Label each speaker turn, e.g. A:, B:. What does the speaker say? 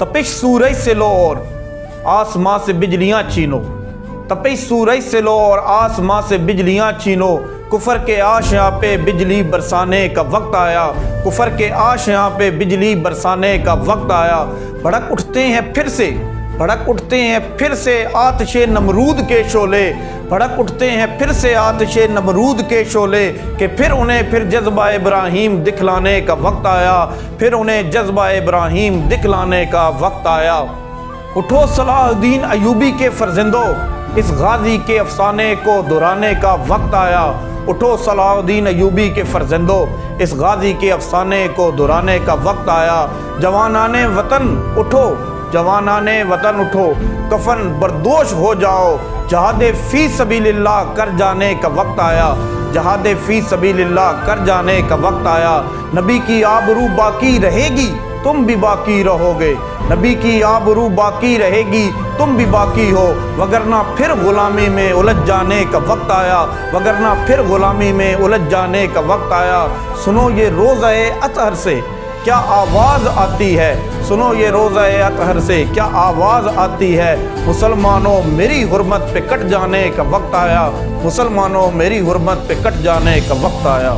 A: तपिश सूरज से लो और आसमां से बिजलियां छीनो, तपिश सूरज से लो और आसमां से बिजलियां छीनो। कुफर के आशियां पे बिजली बरसाने का वक्त आया, कुफर के आशियां पे बिजली बरसाने का वक्त आया। भड़क उठते हैं फिर से, भड़क उठते हैं फिर से आतिशे नमरूद के शोले, भड़क उठते हैं फिर से आतिशे नमरूद के शोले। कि फिर उन्हें फिर जज्बा इब्राहीम दिखलाने का वक्त आया, फिर उन्हें जज्बा इब्राहीम दिखलाने का वक्त आया। उठो सलाहुद्दीन अयूबी के फर्जंदो, इस गाजी के अफसाने को दोहराने का वक्त आया। उठो सलाहुद्दीन अयूबी के फर्जंदो, इस गाजी के अफसाने को दोहराने का वक्त आया। जवानाने वतन उठो, जवानाने वतन उठो, कफन बरदोश हो जाओ। जहादे फी सबीलिल्लाह कर जाने का वक्त आया, जहादे फी सबीलिल्लाह कर जाने का वक्त आया। नबी की आबरू बाकी रहेगी, तुम भी बाकी रहोगे, नबी की आबरू बाकी रहेगी, तुम भी बाकी हो। वगरना फिर गुलामी में उलझ जाने का वक्त आया, वगरना फिर गुलामी में उलझ जाने का वक्त आया। सुनो ये रोज़े अतहर से क्या आवाज़ आती है, सुनो ये रोज़े अतहर से क्या आवाज़ आती है। मुसलमानों मेरी हुर्मत पे कट जाने का वक्त आया, मुसलमानों मेरी हुर्मत पे कट जाने का वक्त आया।